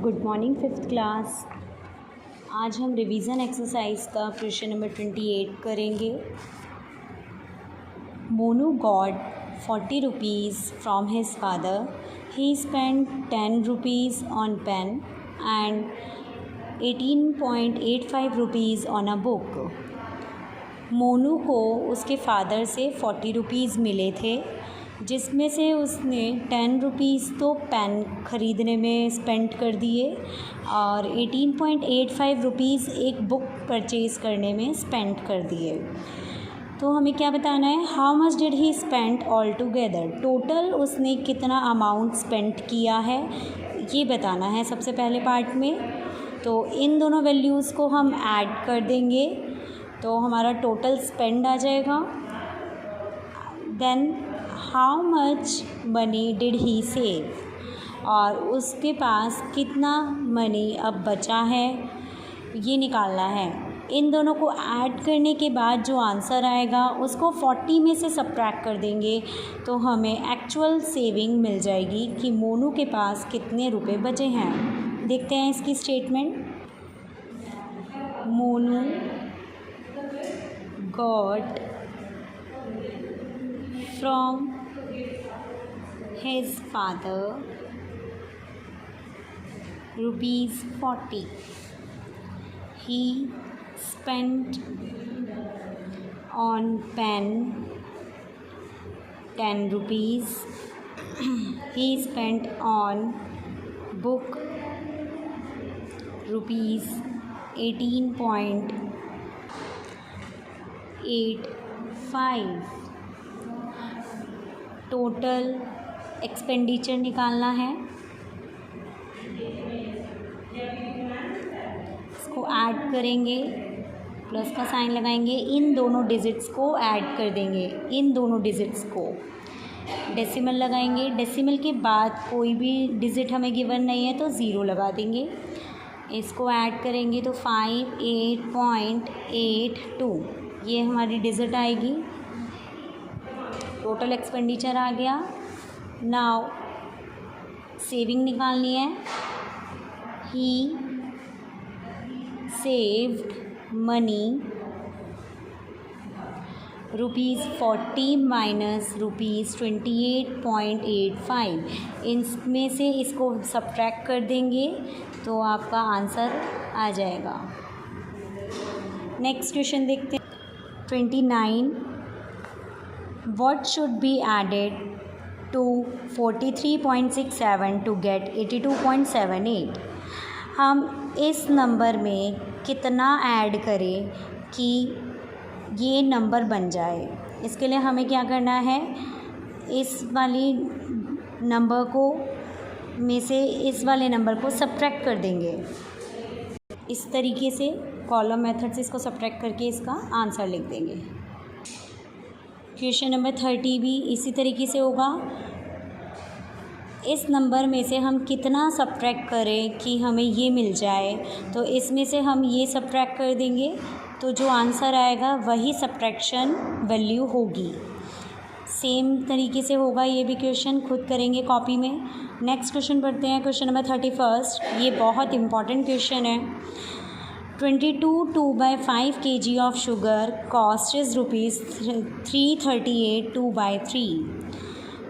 Good morning fifth class. आज हम revision exercise का क्वेश्चन नंबर 28 करेंगे। Monu got 40 rupees from his father. He spend 10 rupees on pen and 18.85 rupees on a book. Monu को उसके father से 40 rupees मिले थे, जिसमें से उसने 10 रुपीज़ तो पेन ख़रीदने में स्पेंड कर दिए और 18.85 रुपीज़ एक बुक परचेज़ करने में स्पेंड कर दिए। तो हमें क्या बताना है, how much did he spend all together. Total उसने कितना अमाउंट स्पेंड किया है ये बताना है सबसे पहले पार्ट में। तो इन दोनों वैल्यूज़ को हम ऐड कर देंगे तो हमारा टोटल स्पेंड आ जाएगा। Then how much money did he save, और उसके पास कितना मनी अब बचा है ये निकालना है। इन दोनों को ऐड करने के बाद जो आंसर आएगा उसको 40 में से सबट्रैक्ट कर देंगे तो हमें एक्चुअल सेविंग मिल जाएगी कि मोनू के पास कितने रुपए बचे हैं। देखते हैं इसकी statement. Monu got from his father rupees 40. He spent on pen 10 rupees. He spent on book rupees 18.85. Total expenditure निकालना है, इसको ऐड करेंगे, प्लस का साइन लगाएंगे, इन दोनों डिजिट्स को ऐड कर देंगे, इन दोनों डिजिट्स को डेसिमल लगाएंगे। डेसिमल के बाद कोई भी डिजिट हमें गिवन नहीं है तो ज़ीरो लगा देंगे। इसको ऐड करेंगे तो 58.82 ये हमारी डिजिट आएगी। टोटल एक्सपेंडिचर आ गया। नाउ सेविंग निकालनी है। ही सेव्ड मनी ₹40 माइनस ₹28.85। इनमें से इसको सबट्रैक्ट कर देंगे तो आपका आंसर आ जाएगा। नेक्स्ट क्वेश्चन देखते हैं। 29 What should be added to 43.67 to get 82.78? हम इस नंबर में कितना ऐड करें कि ये नंबर बन जाए। इसके लिए हमें क्या करना है, इस वाली नंबर को में से इस वाले नंबर को सबट्रैक्ट कर देंगे। इस तरीके से कॉलम मेथड से इसको सबट्रैक्ट करके इसका आंसर लिख देंगे। क्वेश्चन नंबर 30 भी इसी तरीके से होगा। इस नंबर में से हम कितना सबट्रैक्ट करें कि हमें ये मिल जाए, तो इसमें से हम ये सबट्रैक्ट कर देंगे तो जो आंसर आएगा वही सबट्रैक्शन वैल्यू होगी। सेम तरीके से होगा ये भी क्वेश्चन, खुद करेंगे कॉपी में। नेक्स्ट क्वेश्चन पढ़ते हैं, क्वेश्चन नंबर 31। ये बहुत इंपॉर्टेंट क्वेश्चन है। 22 2/5 kg of sugar cost is ₹338 2/3।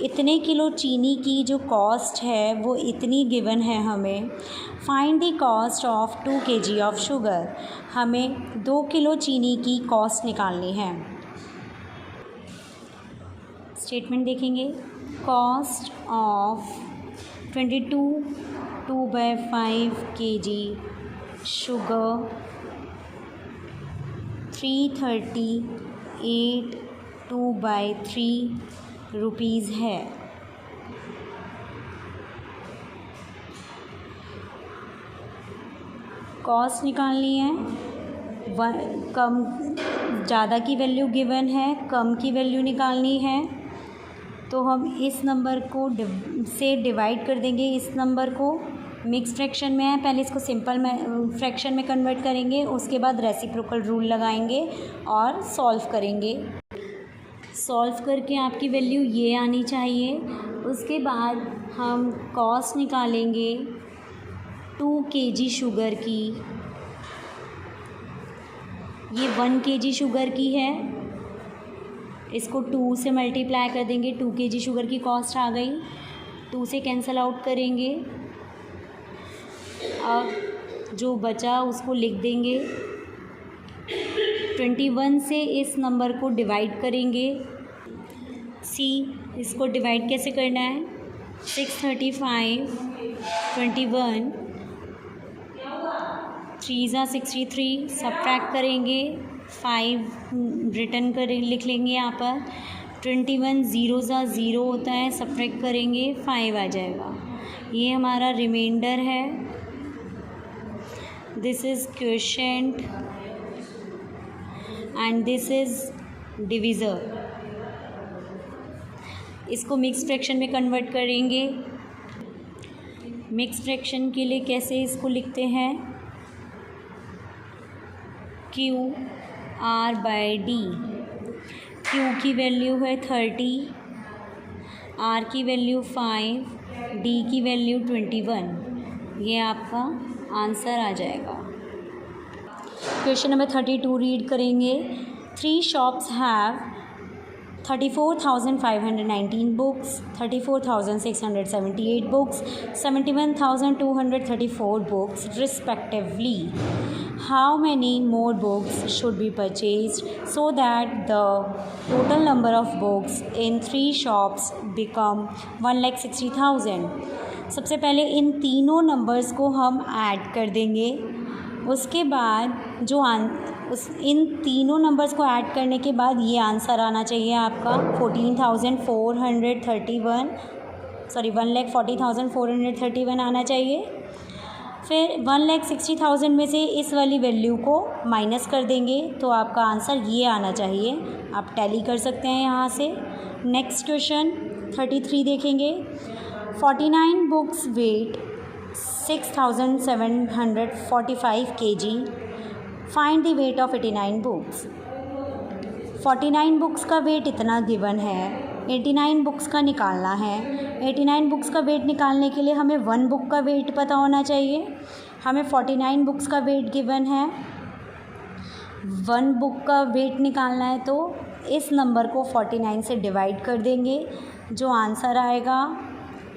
इतने किलो चीनी की जो कॉस्ट है वो इतनी गिवन है हमें। Find the cost of 2 kg of sugar. हमें 2 किलो चीनी की कॉस्ट निकालनी है। स्टेटमेंट देखेंगे। Cost of 22 2/5 kg sugar 338 2/3 rupees है। कॉस्ट निकालनी है। कम ज़्यादा की वैल्यू गिवन है, कम की वैल्यू निकालनी है। तो हम इस नंबर को से डिवाइड कर देंगे। इस नंबर को मिक्स फ्रैक्शन में है, पहले इसको सिंपल में फ्रैक्शन में कन्वर्ट करेंगे, उसके बाद रेसिप्रोकल रूल लगाएंगे और सॉल्व करेंगे। सॉल्व करके आपकी वैल्यू ये आनी चाहिए। उसके बाद हम कॉस्ट निकालेंगे 2 kg शुगर की, ये 1 kg शुगर की है, इसको 2 से मल्टीप्लाई कर देंगे, 2 kg शुगर की कॉस्ट आ गई, 2 से कैंसिल आउट करेंगे। अब जो बचा उसको लिख देंगे, 21 से इस नंबर को डिवाइड करेंगे। इसको डिवाइड कैसे करना है, 635, 21, 3 × 63, सब्ट्रैक्ट करेंगे, 5 रिटर्न करें, लिख लेंगे यहाँ पर। 21 0 × 0 होता है, सब्ट्रैक्ट करेंगे, 5 आ जाएगा। ये हमारा रिमाइंडर है। This is quotient and this is divisor. इसको मिक्स फ्रैक्शन में कन्वर्ट करेंगे। मिक्स फ्रैक्शन के लिए कैसे इसको लिखते हैं, QR/D। Q की वैल्यू है 30, R की वैल्यू 5, D की वैल्यू 21। ये आपका आंसर आ जाएगा। क्वेश्चन नंबर 32 रीड करेंगे। 3 shops have 34,519 books, 34,678 books, 71,234 books respectively. How many more books should be purchased so that the total number of books in 3 shops become 1,60,000? सबसे पहले इन तीनों numbers को हम ऐड कर देंगे। उसके बाद इन तीनों नंबर्स को ऐड करने के बाद ये आंसर आना चाहिए आपका 1,40,431 आना चाहिए। फिर 1,60,000 में से इस वाली वैल्यू को माइनस कर देंगे तो आपका आंसर ये आना चाहिए। आप टैली कर सकते हैं यहाँ से। नेक्स्ट क्वेश्चन 33 देखेंगे। 49 books weight 6,745 kg, find the weight of 89 books. 49 books का वेट इतना गिवन है, 89 बुक्स का निकालना है। 89 बुक्स का वेट निकालने के लिए हमें 1 बुक का वेट पता होना चाहिए। हमें 49 बुक्स का वेट गिवन है, 1 बुक का वेट निकालना है, तो इस नंबर को 49 से डिवाइड कर देंगे। जो आंसर आएगा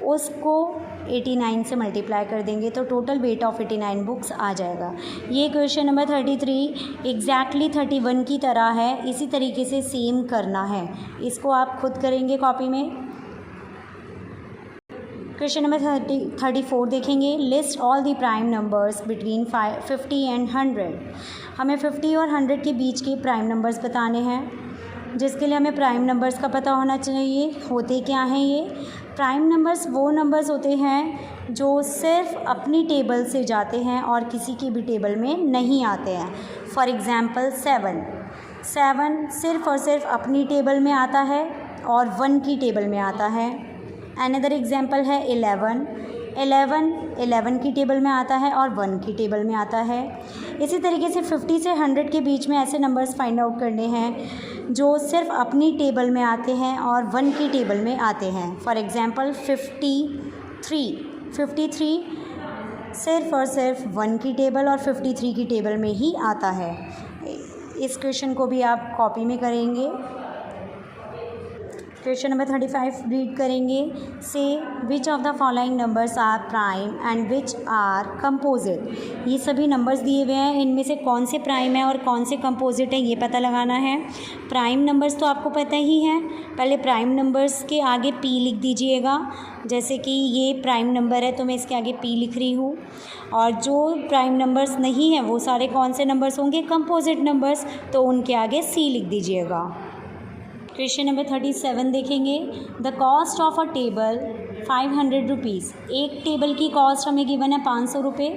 उसको 89 से मल्टीप्लाई कर देंगे तो टोटल वेट ऑफ 89 बुक्स आ जाएगा। ये क्वेश्चन नंबर 33 एग्जैक्टली 31 की तरह है, इसी तरीके से सेम करना है। इसको आप खुद करेंगे कॉपी में। क्वेश्चन नंबर 34 देखेंगे। List all the prime numbers between 50 and 100। हमें 50 और 100 के बीच के प्राइम नंबर्स बताने हैं, जिसके लिए हमें प्राइम नंबर्स का पता होना चाहिए। होते क्या हैं ये प्राइम नंबर्स? वो नंबर्स होते हैं जो सिर्फ अपनी टेबल से जाते हैं और किसी की भी टेबल में नहीं आते हैं। फॉर एग्ज़ाम्पल 7 सिर्फ़ और सिर्फ अपनी टेबल में आता है और 1 की टेबल में आता है। अनदर एग्ज़ाम्पल है 11 की टेबल में आता है और 1 की टेबल में आता है। इसी तरीके से 50 से 100 के बीच में ऐसे नंबर्स फाइंड आउट करने हैं जो सिर्फ अपनी टेबल में आते हैं और 1 की टेबल में आते हैं। फॉर एग्ज़ाम्पल 53 सिर्फ और सिर्फ 1 की टेबल और 53 की टेबल में ही आता है। इस क्वेश्चन को भी आप कॉपी में करेंगे। क्वेश्चन नंबर 35 रीड करेंगे। से which of the following numbers are prime and which are composite. ये सभी नंबर्स दिए हुए हैं, इनमें से कौन से प्राइम है और कौन से कंपोजिट है ये पता लगाना है। प्राइम नंबर्स तो आपको पता ही है, पहले प्राइम नंबर्स के आगे पी लिख दीजिएगा। जैसे कि ये प्राइम नंबर है तो मैं इसके आगे पी लिख रही हूँ। और जो प्राइम नंबर्स नहीं हैं वो सारे कौन से नंबर्स होंगे? कंपोजिट नंबर्स, तो उनके आगे सी लिख दीजिएगा। क्वेश्चन नंबर 37 देखेंगे। The cost of a table 500 rupees. एक टेबल की कॉस्ट हमें गिवन है 500 रुपये।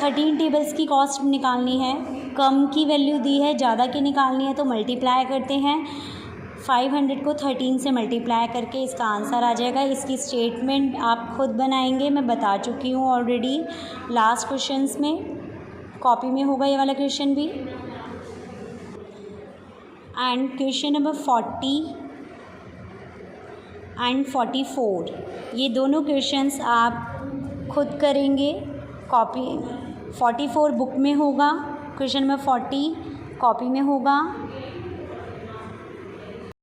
13 टेबल्स की कॉस्ट निकालनी है। कम की वैल्यू दी है, ज़्यादा की निकालनी है तो मल्टीप्लाई करते हैं। 500 को 13 से मल्टीप्लाई करके इसका आंसर आ जाएगा। इसकी स्टेटमेंट आप खुद बनाएंगे, मैं बता चुकी हूँ ऑलरेडी लास्ट क्वेश्चंस में। कॉपी में होगा ये वाला क्वेश्चन भी। एंड क्वेश्चन नंबर 40 एंड 44 ये दोनों क्वेश्चंस आप खुद करेंगे। कॉपी 44 बुक में होगा, क्वेश्चन नंबर 40 कॉपी में होगा,